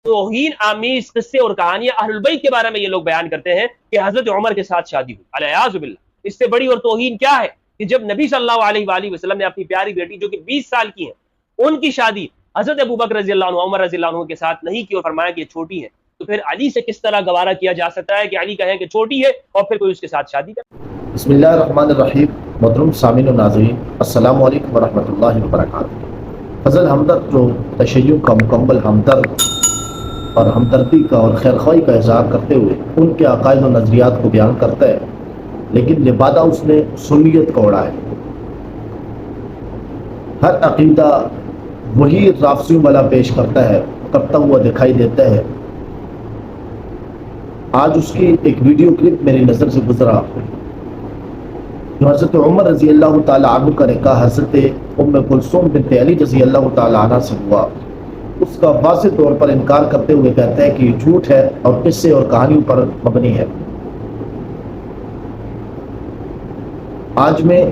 توہین आमीज किस्से और कहानियां अहलुल बैत के बारे में ये लोग बयान करते हैं कि हजरत उमर के साथ शादी हुई, अलयाज़ु बिल्लाह। इससे बड़ी और तौहीन क्या है कि जब नबी सल्लल्लाहु अलैहि वसल्लम ने अपनी प्यारी बेटी जो कि 20 साल की है, उनकी शादी हजरत अबू बकर रज़ियल्लाहु अन्हु, उमर रज़ियल्लाहु अन्हु के साथ नहीं की और फरमाया कि ये छोटी है, तो फिर अली से किस तरह गवारा किया जा सकता है कि अली कहें कि छोटी है और फिर कोई उसके साथ शादी करे। बिस्मिल्लाहिर्रहमानिर्रहीम। मोहतरम सामीन व नाज़रीन, अस्सलामु अलैकुम व रहमतुल्लाहि व बरकातुहू। फजल हमदर्द जो तशय्युअ का मुकम्मल हमदर्द और हमदर्दी का और खैरख्वाही का इज़हार करते हुए उनके अकायद और नज़रियात को बयान करता है, लेकिन लिबादा उसने सुन्नियत को उड़ाया। हर अकीदा वही राफसियों वाला पेश करता हुआ दिखाई देता है। आज उसकी एक वीडियो क्लिप मेरी नज़र से गुजरा जो हज़रत उमर रज़ी अल्लाह ताला अन्हु का निकाह हज़रत उम्मे कुलसूम बिन्त अली रज़ी अल्लाह ताला अन्हा से हुआ, उसका वाज़ेह तौर पर इनकार करते हुए कहते हैं कि ये झूठ है और किस्से और कहानियों पर मबनी है। आज मैं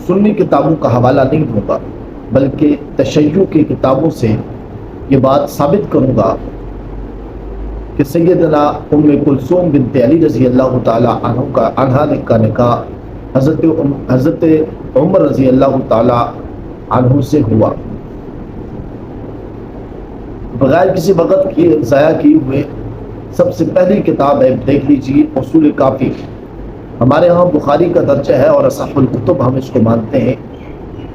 सुन्नी किताबों का हवाला नहीं दूंगा, बल्कि तशय्युअ की किताबों से ये बात साबित करूंगा कि सैयदना उम्मे कुलसूम बिन्त अली रज़ी अल्लाह ताला अन्हा का निकाह हज़रत उमर रज़ी अल्लाह ताला अन्हु से हुआ। बगैर किसी वक़्त की ज़ाया किए हुए सबसे पहली किताब है, देख लीजिए, उसूल काफ़ी। हमारे यहाँ बुखारी का दर्जा है और असहुल कुतुब हम इसको मानते हैं।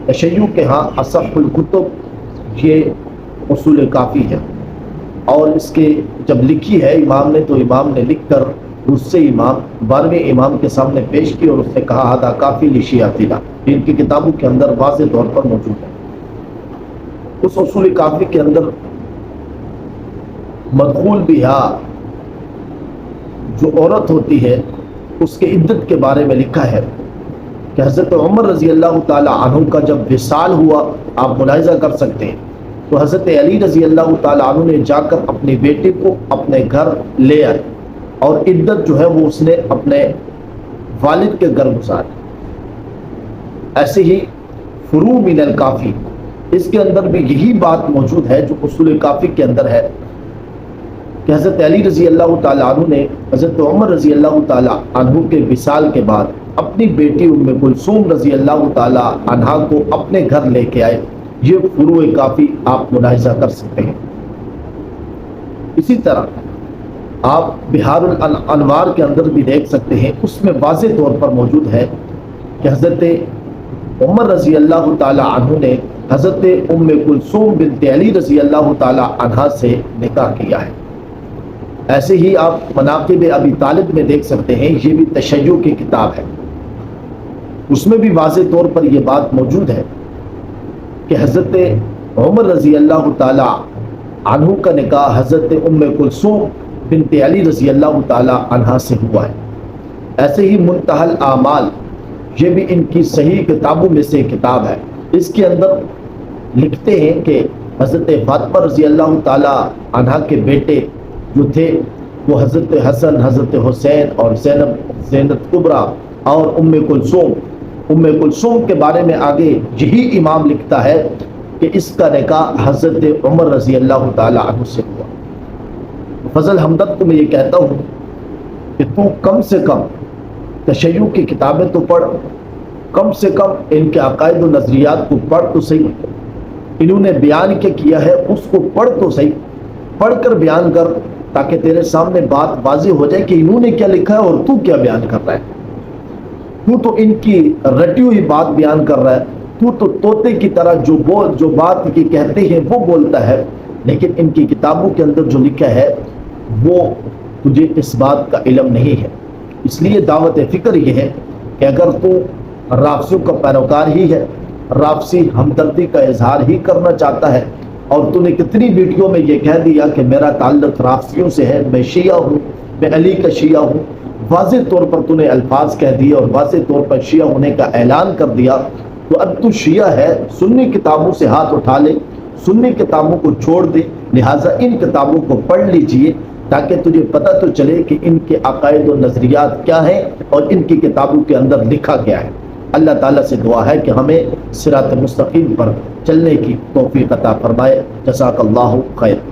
तशय्युअ के यहाँ असहुल कुतुब ये उसूल काफ़ी है, और इसके जब लिखी है इमाम ने, तो इमाम ने लिख कर उससे इमाम 12वें इमाम के सामने पेश की और उसने कहा हादा काफ़ी लिशियातिना। इनकी किताबों के अंदर वाज़ेह तौर पर मौजूद है। उस उसूल काफ़ी के अंदर मदखूल बिहा जो औरत होती है उसके इद्दत के बारे में लिखा है कि हज़रत उमर रज़ी अल्लाह ताला अन्हु का जब विसाल हुआ, आप मुलाहिज़ा कर सकते हैं, तो हज़रत अली रज़ी अल्लाह ताला अन्हु ने जाकर अपनी बेटी को अपने घर ले आए और इद्दत जो है वो उसने अपने वालिद के घर गुजारी। ऐसे ही फुरू मिनल काफ़ी, इसके अंदर भी यही बात मौजूद है जो उसूल काफ़ी के अंदर है कि हज़रत अली रज़ी अल्लाह ताला अन्हु ने हज़रत उमर रज़ी अल्लाह ताला अन्हु के विसाल के बाद अपनी बेटी उम्मे कुलसूम रज़ी अल्लाह ताला अन्हा को अपने घर लेके आए। ये फुरूए काफ़ी आप मुलाहिज़ा कर सकते हैं। इसी तरह आप बिहारुल अनवार के अंदर भी देख सकते हैं, उसमें वाज़ेह तौर पर मौजूद है कि हज़रत उमर रज़ी अल्लाह ताला अन्हु ने हज़रत उम्मे कुलसूम बिन्त अली रज़ी अल्लाह ताला अन्हा से निकाह किया है। ऐसे ही आप मनाक़िब अबी तालिब में देख सकते हैं, ये भी तशय्युअ की किताब है, उसमें भी वाज़ेह तौर पर यह बात मौजूद है कि हज़रत उमर रज़ी अल्लाह ताला अन्हु का निकाह हज़रत उम्मे कुलसूम बिन्त अली रज़ी अल्लाह ताला अन्हा से हुआ है। ऐसे ही मुंतहल आमाल, ये भी इनकी सही किताबों में से किताब है। इसके अंदर लिखते हैं कि हज़रत फातिमा रज़ी अल्लाह ताला अन्हा के बेटे जो थे वो हज़रत हसन, हज़रत हुसैन और ज़ैनब कुबरा और उम्मे कुलसूम के बारे में आगे यही इमाम लिखता है कि इसका निकाह हज़रत उमर रज़ी अल्लाह ताला अन्हु से हुआ। फजल हमदर्द को मैं ये कहता हूँ कि तू कम से कम तशय्युअ की किताबें तो पढ़, कम से कम इनके अकायद और नज़रियात को पढ़ तो सही। इन्होंने बयान क्या किया है उसको पढ़ तो सही, पढ़ कर बयान कर, ताकि तेरे सामने बात वाज़ेह हो जाए कि इन्होंने क्या लिखा है और तू क्या बयान कर रहा है। तू तो इनकी रटी हुई बात बयान कर रहा है, तू तो तोते की तरह जो बात ये कहते हैं वो बोलता है, लेकिन इनकी किताबों के अंदर जो लिखा है वो तुझे इस बात का इल्म नहीं है। इसलिए दावत फ़िक्र ये है कि अगर तू राफसियों का पैरोकार ही है, राफसी हमदर्दी का इजहार ही करना चाहता है, और तूने कितनी वीडियो में ये कह दिया कि मेरा ताल्लुक राफसियों से है, मैं शिया हूँ, मैं अली का शिया हूँ, वाज़ेह तौर पर तूने अल्फाज कह दिए और वाज़ेह तौर पर शिया होने का ऐलान कर दिया, तो अब तू शिया है। सुन्नी किताबों से हाथ उठा ले, सुन्नी किताबों को छोड़ दे। लिहाजा इन किताबों को पढ़ लीजिए ताकि तुझे पता तो चले कि इनके अकायद और नज़रियात क्या हैं और इनकी किताबों के अंदर लिखा गया है। अल्लाह ताला से दुआ है कि हमें सिरात मुस्तकीम पर चलने की तौफीक अता फरमाए। जज़ाकल्लाहु खैर।